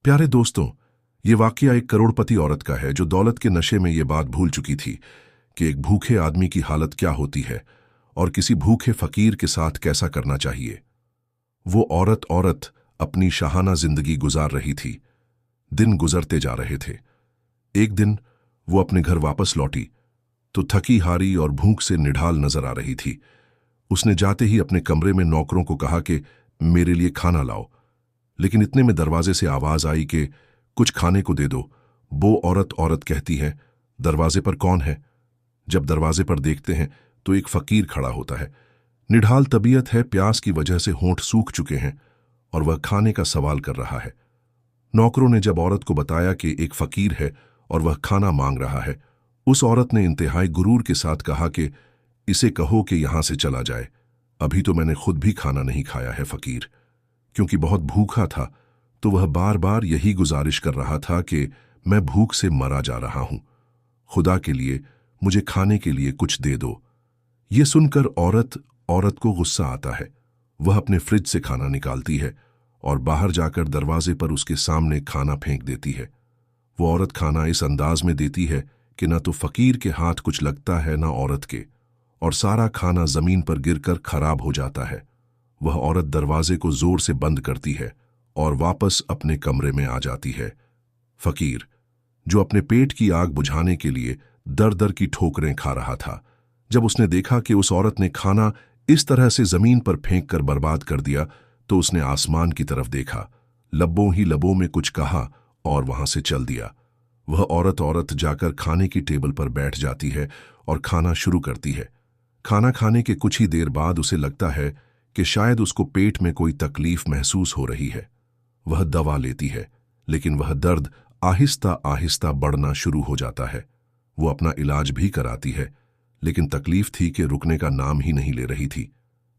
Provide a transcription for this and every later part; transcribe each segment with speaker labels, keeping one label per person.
Speaker 1: प्यारे दोस्तों, ये वाकया एक करोड़पति औरत का है जो दौलत के नशे में ये बात भूल चुकी थी कि एक भूखे आदमी की हालत क्या होती है और किसी भूखे फकीर के साथ कैसा करना चाहिए। वो औरत अपनी शाहाना जिंदगी गुजार रही थी। दिन गुजरते जा रहे थे। एक दिन वो अपने घर वापस लौटी तो थकी हारी और भूख से निढाल नजर आ रही थी। उसने जाते ही अपने कमरे में नौकरों को कहा कि मेरे लिए खाना लाओ, लेकिन इतने में दरवाजे से आवाज आई कि कुछ खाने को दे दो। वो औरत कहती है, दरवाजे पर कौन है? जब दरवाजे पर देखते हैं तो एक फकीर खड़ा होता है। निढाल तबीयत है, प्यास की वजह से होंठ सूख चुके हैं और वह खाने का सवाल कर रहा है। नौकरों ने जब औरत को बताया कि एक फकीर है और वह खाना मांग रहा है, उस औरत ने इंतहाई गुरूर के साथ कहा कि इसे कहो कि यहां से चला जाए। अभी तो मैंने खुद भी खाना नहीं खाया है फकीर। क्योंकि बहुत भूखा था तो वह बार बार यही गुजारिश कर रहा था कि मैं भूख से मरा जा रहा हूं, खुदा के लिए मुझे खाने के लिए कुछ दे दो। ये सुनकर औरत को गुस्सा आता है। वह अपने फ्रिज से खाना निकालती है और बाहर जाकर दरवाजे पर उसके सामने खाना फेंक देती है। वो औरत खाना इस अंदाज में देती है कि न तो फकीर के हाथ कुछ लगता है न औरत के, और सारा खाना जमीन पर गिरकर खराब हो जाता है। वह औरत दरवाजे को जोर से बंद करती है और वापस अपने कमरे में आ जाती है। फकीर, जो अपने पेट की आग बुझाने के लिए दर दर की ठोकरें खा रहा था, जब उसने देखा कि उस औरत ने खाना इस तरह से जमीन पर फेंक कर बर्बाद कर दिया तो उसने आसमान की तरफ देखा, लब्बों ही लब्बों में कुछ कहा और वहां से चल दिया। वह औरत जाकर खाने की टेबल पर बैठ जाती है और खाना शुरू करती है। खाना खाने के कुछ ही देर बाद उसे लगता है कि शायद उसको पेट में कोई तकलीफ महसूस हो रही है। वह दवा लेती है, लेकिन वह दर्द आहिस्ता आहिस्ता बढ़ना शुरू हो जाता है। वो अपना इलाज भी कराती है, लेकिन तकलीफ थी कि रुकने का नाम ही नहीं ले रही थी,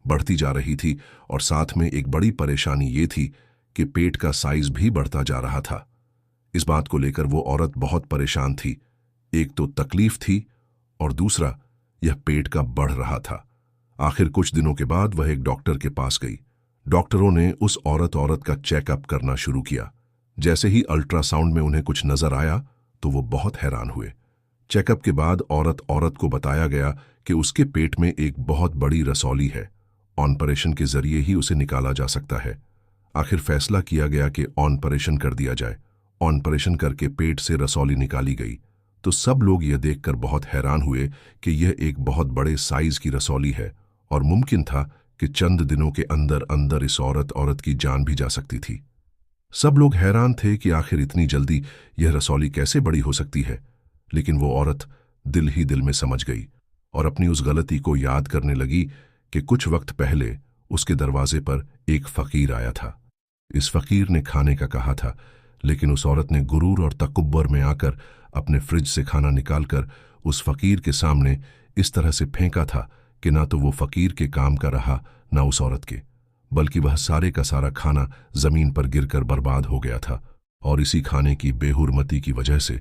Speaker 1: बढ़ती जा रही थी। और साथ में एक बड़ी परेशानी ये थी कि पेट का साइज भी बढ़ता जा रहा था। इस बात को लेकर वो औरत बहुत परेशान थी। एक तो तकलीफ थी और दूसरा यह पेट का बढ़ रहा था। आखिर कुछ दिनों के बाद वह एक डॉक्टर के पास गई। डॉक्टरों ने उस औरत का चेकअप करना शुरू किया। जैसे ही अल्ट्रासाउंड में उन्हें कुछ नजर आया तो वो बहुत हैरान हुए। चेकअप के बाद औरत को बताया गया कि उसके पेट में एक बहुत बड़ी रसौली है। ऑपरेशन के जरिए ही उसे निकाला जा सकता है। आखिर फैसला किया गया कि ऑपरेशन कर दिया जाए। ऑपरेशन करके पेट से रसौली निकाली गई तो सब लोग यह देखकर बहुत हैरान हुए कि यह एक बहुत बड़े साइज की रसौली है और मुमकिन था कि चंद दिनों के अंदर अंदर इस औरत की जान भी जा सकती थी। सब लोग हैरान थे कि आखिर इतनी जल्दी यह रसौली कैसे बड़ी हो सकती है। लेकिन वो औरत दिल ही दिल में समझ गई और अपनी उस गलती को याद करने लगी कि कुछ वक्त पहले उसके दरवाजे पर एक फकीर आया था। इस फकीर ने खाने का कहा था, लेकिन उस औरत ने गुरूर और तकब्बुर में आकर अपने फ्रिज से खाना निकालकर उस फकीर के सामने इस तरह से फेंका था कि ना तो वो फकीर के काम का रहा ना उस औरत के, बल्कि वह सारे का सारा खाना जमीन पर गिरकर बर्बाद हो गया था। और इसी खाने की बेहुरमती की वजह से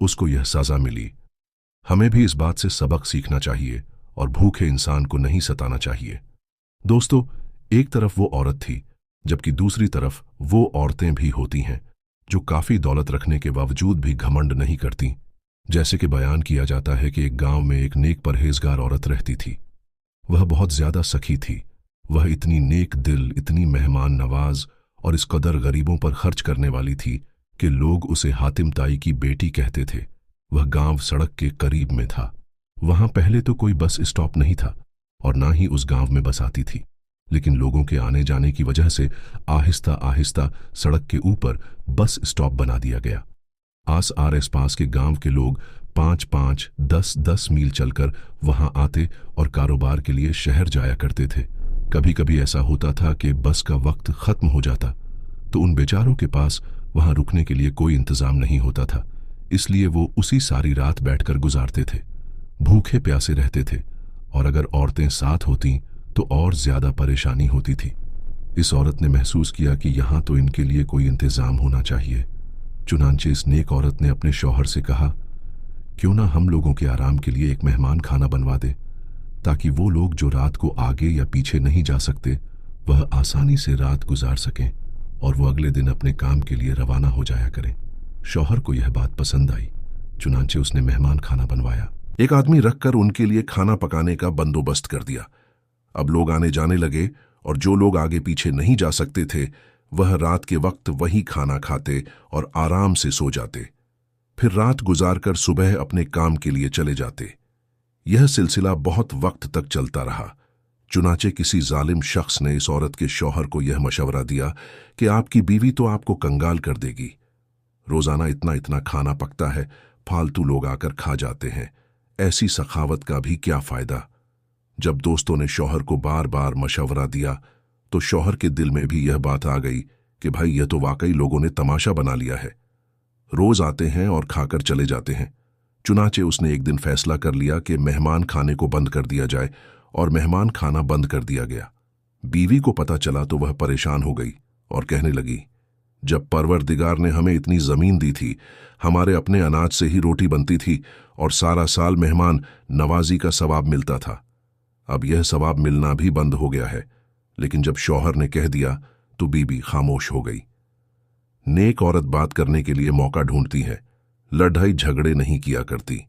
Speaker 1: उसको यह सजा मिली। हमें भी इस बात से सबक सीखना चाहिए और भूखे इंसान को नहीं सताना चाहिए। दोस्तों, एक तरफ वो औरत थी, जबकि दूसरी तरफ वो औरतें भी होती हैं जो काफी दौलत रखने के बावजूद भी घमंड नहीं करती। जैसे कि बयान किया जाता है कि एक गांव में एक नेक परहेजगार औरत रहती थी। वह बहुत ज्यादा सखी थी। वह इतनी नेक दिल, इतनी मेहमान नवाज और इस कदर गरीबों पर खर्च करने वाली थी कि लोग उसे हातिम ताई की बेटी कहते थे। वह गांव सड़क के करीब में था। वहां पहले तो कोई बस स्टॉप नहीं था और ना ही उस गांव में बस आती थी, लेकिन लोगों के आने जाने की वजह से आहिस्ता आहिस्ता सड़क के ऊपर बस स्टॉप बना दिया गया। आस पास के गांव के लोग 5-5, 10-10 मील चलकर वहां आते और कारोबार के लिए शहर जाया करते थे। कभी कभी ऐसा होता था कि बस का वक्त खत्म हो जाता तो उन बेचारों के पास वहां रुकने के लिए कोई इंतजाम नहीं होता था, इसलिए वो उसी सारी रात बैठकर गुजारते थे। भूखे प्यासे रहते थे और अगर औरतें साथ होती तो और ज्यादा परेशानी होती थी। इस औरत ने महसूस किया कि यहां तो इनके लिए कोई इंतजाम होना चाहिए। चुनांचे इस नेक औरत ने अपने शौहर से कहा, क्यों ना हम लोगों के आराम के लिए एक मेहमान खाना बनवा दे, ताकि वो लोग जो रात को आगे या पीछे नहीं जा सकते वह आसानी से रात गुजार सकें और वो अगले दिन अपने काम के लिए रवाना हो जाया करे। शौहर को यह बात पसंद आई, चुनांचे उसने मेहमान खाना बनवाया। एक आदमी रखकर उनके लिए खाना पकाने का बंदोबस्त कर दिया। अब लोग आने जाने लगे और जो लोग आगे पीछे नहीं जा सकते थे वह रात के वक्त वहीं खाना खाते और आराम से सो जाते, फिर रात गुजारकर सुबह अपने काम के लिए चले जाते। यह सिलसिला बहुत वक्त तक चलता रहा। चुनांचे किसी जालिम शख्स ने इस औरत के शौहर को यह मशवरा दिया कि आपकी बीवी तो आपको कंगाल कर देगी। रोजाना इतना इतना खाना पकता है, फालतू लोग आकर खा जाते हैं, ऐसी सखावत का भी क्या फायदा। जब दोस्तों ने शौहर को बार बार मशवरा दिया तो शौहर के दिल में भी यह बात आ गई कि भाई यह तो वाकई लोगों ने तमाशा बना लिया है, रोज आते हैं और खाकर चले जाते हैं। चुनांचे उसने एक दिन फैसला कर लिया कि मेहमान खाने को बंद कर दिया जाए और मेहमान खाना बंद कर दिया गया। बीवी को पता चला तो वह परेशान हो गई और कहने लगी, जब परवरदिगार ने हमें इतनी जमीन दी थी, हमारे अपने अनाज से ही रोटी बनती थी और सारा साल मेहमान नवाजी का सवाब मिलता था। अब यह सवाब मिलना भी बंद हो गया है। लेकिन जब शौहर ने कह दिया तो बीबी खामोश हो गई। नेक औरत बात करने के लिए मौका ढूंढती है, लड़ाई झगड़े नहीं किया करती।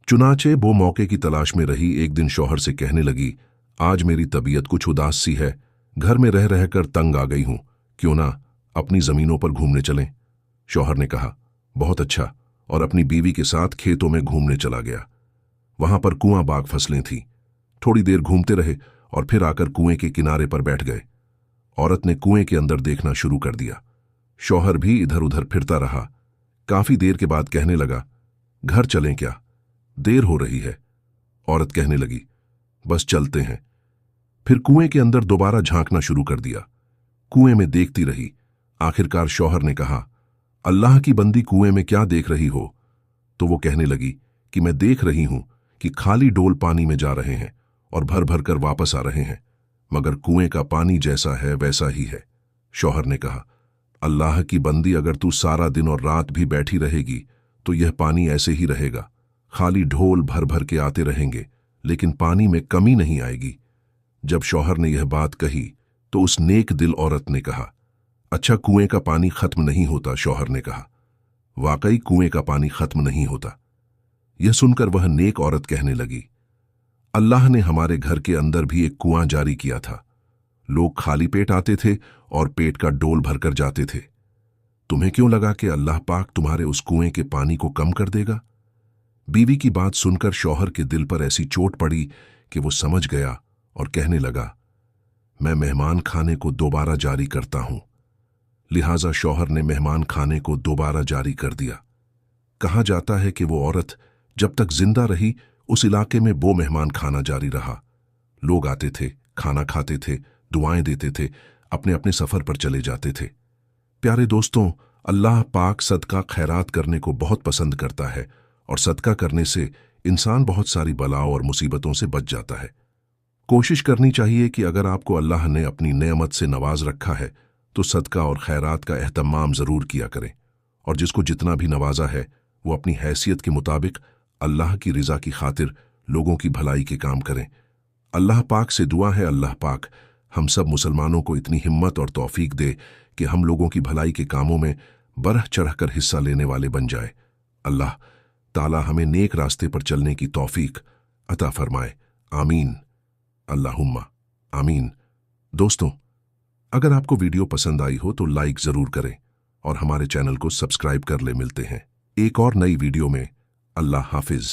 Speaker 1: चुनांचे वो मौके की तलाश में रही। एक दिन शौहर से कहने लगी, आज मेरी तबीयत कुछ उदास सी है, घर में रह रहकर तंग आ गई हूं, क्यों ना अपनी जमीनों पर घूमने चलें। शौहर ने कहा, बहुत अच्छा, और अपनी बीवी के साथ खेतों में घूमने चला गया। वहां पर कुआं बाग फसलें थीं। थोड़ी देर घूमते रहे और फिर आकर कुएं के किनारे पर बैठ गए। औरत ने कुएं के अंदर देखना शुरू कर दिया। शौहर भी इधर उधर फिरता रहा। काफी देर के बाद कहने लगा, घर चलें क्या, देर हो रही है। औरत कहने लगी, बस चलते हैं। फिर कुएं के अंदर दोबारा झांकना शुरू कर दिया। कुएं में देखती रही। आखिरकार शौहर ने कहा, अल्लाह की बंदी कुएं में क्या देख रही हो? तो वो कहने लगी कि मैं देख रही हूं कि खाली डोल पानी में जा रहे हैं और भर भर कर वापस आ रहे हैं, मगर कुएं का पानी जैसा है वैसा ही है। शौहर ने कहा, अल्लाह की बंदी, अगर तू सारा दिन और रात भी बैठी रहेगी तो यह पानी ऐसे ही रहेगा, खाली ढोल भर भर के आते रहेंगे, लेकिन पानी में कमी नहीं आएगी। जब शौहर ने यह बात कही तो उस नेक दिल औरत ने कहा, अच्छा, कुएं का पानी खत्म नहीं होता। शौहर ने कहा, वाकई कुएं का पानी खत्म नहीं होता। यह सुनकर वह नेक औरत कहने लगी, अल्लाह ने हमारे घर के अंदर भी एक कुआं जारी किया था। लोग खाली पेट आते थे और पेट का डोल भरकर जाते थे। तुम्हें क्यों लगा कि अल्लाह पाक तुम्हारे उस कुएं के पानी को कम कर देगा? बीवी की बात सुनकर शौहर के दिल पर ऐसी चोट पड़ी कि वो समझ गया और कहने लगा, मैं मेहमान खाने को दोबारा जारी करता हूं। लिहाजा शौहर ने मेहमान खाने को दोबारा जारी कर दिया। कहा जाता है कि वो औरत जब तक जिंदा रही उस इलाके में वो मेहमान खाना जारी रहा। लोग आते थे, खाना खाते थे, दुआएं देते थे, अपने अपने सफर पर चले जाते थे। प्यारे दोस्तों, अल्लाह पाक सदका खैरात करने को बहुत पसंद करता है और सदका करने से इंसान बहुत सारी बलाओं और मुसीबतों से बच जाता है। कोशिश करनी चाहिए कि अगर आपको अल्लाह ने अपनी नेमत से नवाज रखा है तो सदका और खैरात का एहतमाम जरूर किया करें, और जिसको जितना भी नवाजा है वो अपनी हैसियत के मुताबिक अल्लाह की रिजा की खातिर लोगों की भलाई के काम करें। अल्लाह पाक से दुआ है, अल्लाह पाक हम सब मुसलमानों को इतनी हिम्मत और तौफीक दे कि हम लोगों की भलाई के कामों में बढ़ चढ़कर हिस्सा लेने वाले बन जाए। अल्लाह ताला हमें नेक रास्ते पर चलने की तौफीक अता फरमाए। आमीन, अल्लाहुम्मा आमीन। दोस्तों, अगर आपको वीडियो पसंद आई हो तो लाइक जरूर करें और हमारे चैनल को सब्सक्राइब कर ले। मिलते हैं एक और नई वीडियो में। अल्लाह हाफिज।